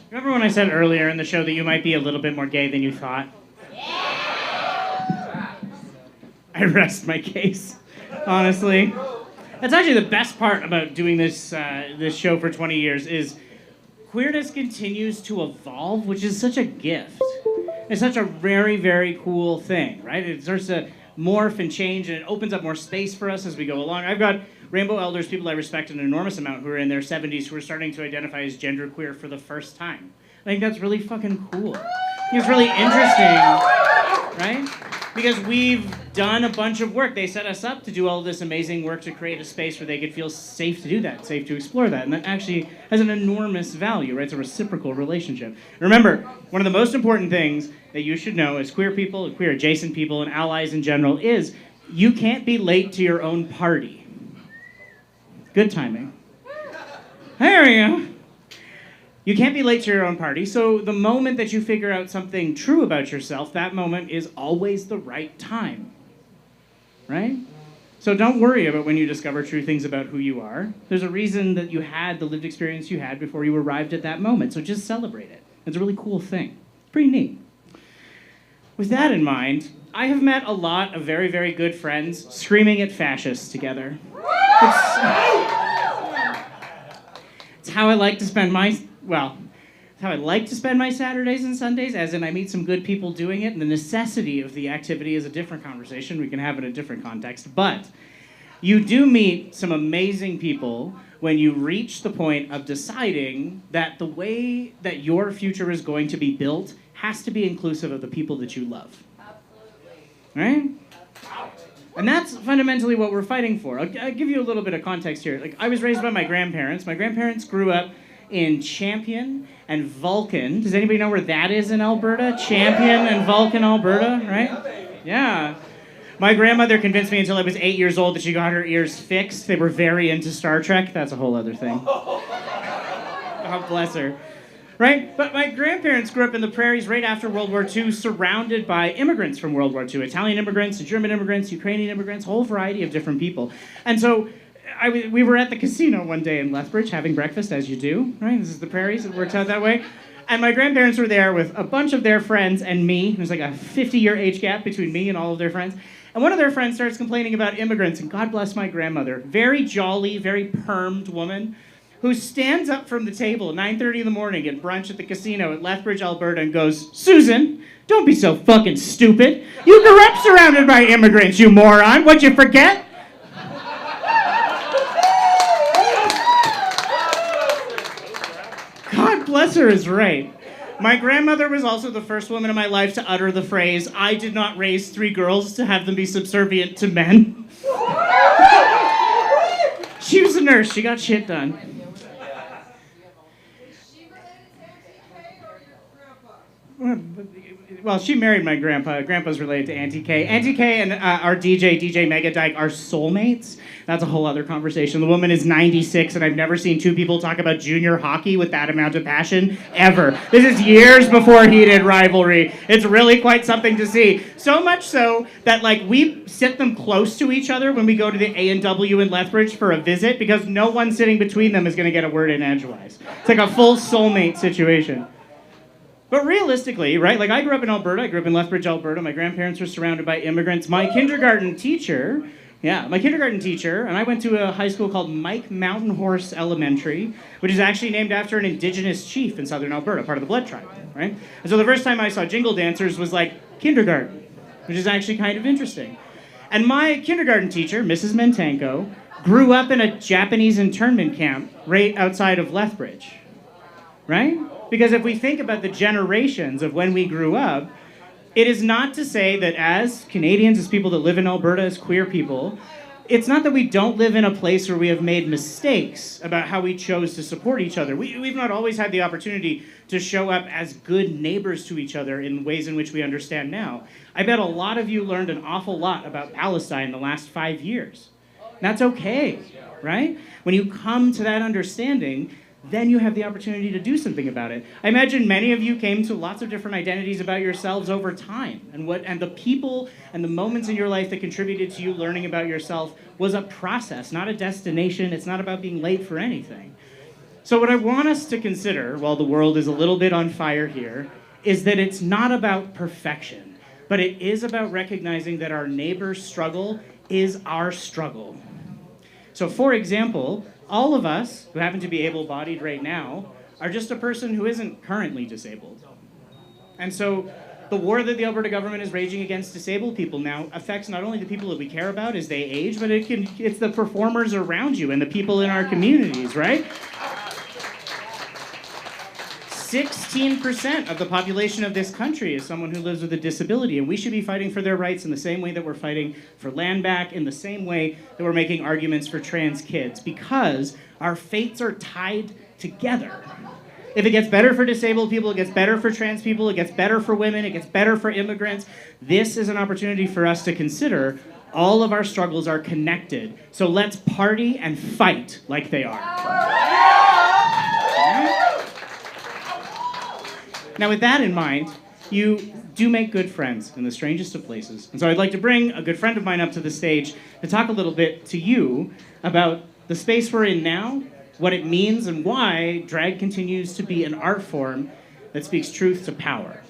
Remember when I said earlier in the show that you might be a little bit more gay than you thought? I rest my case, honestly. That's actually the best part about doing this show for 20 years is queerness continues to evolve, which is such a gift. It's such a very, very cool thing, right? It starts to morph and change, and it opens up more space for us as we go along. I've got rainbow elders, people I respect an enormous amount, who are in their 70s, who are starting to identify as genderqueer for the first time. I think that's really fucking cool. I think it's really interesting, right? Because we've done a bunch of work. They set us up to do all this amazing work to create a space where they could feel safe to do that, safe to explore that. And that actually has an enormous value, right? It's a reciprocal relationship. Remember, one of the most important things that you should know as queer people, queer adjacent people, and allies in general is you can't be late to your own party. Good timing. There we go. You can't be late to your own party, so the moment that you figure out something true about yourself, that moment is always the right time. Right? So don't worry about when you discover true things about who you are. There's a reason that you had the lived experience you had before you arrived at that moment, so just celebrate it. It's a really cool thing. It's pretty neat. With that in mind, I have met a lot of very, very good friends screaming at fascists together. It's how I like to spend my Saturdays and Sundays, as in I meet some good people doing it, and the necessity of the activity is a different conversation. We can have it in a different context. But you do meet some amazing people when you reach the point of deciding that the way that your future is going to be built has to be inclusive of the people that you love. Absolutely. Right? And that's fundamentally what we're fighting for. I'll give you a little bit of context here. Like, I was raised by my grandparents. My grandparents grew up in Champion and Vulcan. Does anybody know where that is in Alberta? Champion and Vulcan, Alberta, right? Yeah. My grandmother convinced me until I was 8 years old that she got her ears fixed. They were very into Star Trek. That's a whole other thing. God bless her. Right? But my grandparents grew up in the prairies right after World War II, surrounded by immigrants from World War II. Italian immigrants, German immigrants, Ukrainian immigrants, a whole variety of different people. And so we were at the casino one day in Lethbridge having breakfast, as you do, right? This is the prairies. It works out that way. And my grandparents were there with a bunch of their friends and me. There's like a 50-year age gap between me and all of their friends. And one of their friends starts complaining about immigrants, and God bless my grandmother. Very jolly, very permed woman who stands up from the table at 9:30 in the morning at brunch at the casino at Lethbridge, Alberta, and goes, "Susan, don't be so fucking stupid. You grew up surrounded by immigrants, you moron. What'd you forget?" God bless her is right. My grandmother was also the first woman in my life to utter the phrase, "I did not raise 3 girls to have them be subservient to men." She was a nurse. She got shit done. Well, she married my grandpa. Grandpa's related to Auntie Kay. Auntie Kay and our DJ Mega Dyke, are soulmates. That's a whole other conversation. The woman is 96, and I've never seen two people talk about junior hockey with that amount of passion, ever. This is years before heated rivalry. It's really quite something to see. So much so that, like, we sit them close to each other when we go to the A&W in Lethbridge for a visit, because no one sitting between them is going to get a word in edgewise. It's like a full soulmate situation. But realistically, right, like I grew up in Alberta, I grew up in Lethbridge, Alberta, my grandparents were surrounded by immigrants. My kindergarten teacher, and I went to a high school called Mike Mountain Horse Elementary, which is actually named after an indigenous chief in southern Alberta, part of the Blood Tribe, right? And so the first time I saw jingle dancers was like kindergarten, which is actually kind of interesting. And my kindergarten teacher, Mrs. Mentanko, grew up in a Japanese internment camp right outside of Lethbridge, right? Because if we think about the generations of when we grew up, it is not to say that as Canadians, as people that live in Alberta, as queer people, it's not that we don't live in a place where we have made mistakes about how we chose to support each other. We've not always had the opportunity to show up as good neighbors to each other in ways in which we understand now. I bet a lot of you learned an awful lot about Palestine the last 5 years. That's okay, right? When you come to that understanding, then you have the opportunity to do something about it. I imagine many of you came to lots of different identities about yourselves over time, and the people and the moments in your life that contributed to you learning about yourself was a process, not a destination. It's not about being late for anything. So what I want us to consider, while the world is a little bit on fire here, is that it's not about perfection, but it is about recognizing that our neighbor's struggle is our struggle. So for example, all of us who happen to be able-bodied right now are just a person who isn't currently disabled. And so the war that the Alberta government is raging against disabled people now affects not only the people that we care about as they age, but it's the performers around you and the people in our communities, right? 16% of the population of this country is someone who lives with a disability, and we should be fighting for their rights in the same way that we're fighting for land back, in the same way that we're making arguments for trans kids, because our fates are tied together. If it gets better for disabled people, it gets better for trans people, it gets better for women, it gets better for immigrants. This is an opportunity for us to consider all of our struggles are connected. So let's party and fight like they are. Now, with that in mind, you do make good friends in the strangest of places. And so I'd like to bring a good friend of mine up to the stage to talk a little bit to you about the space we're in now, what it means, and why drag continues to be an art form that speaks truth to power.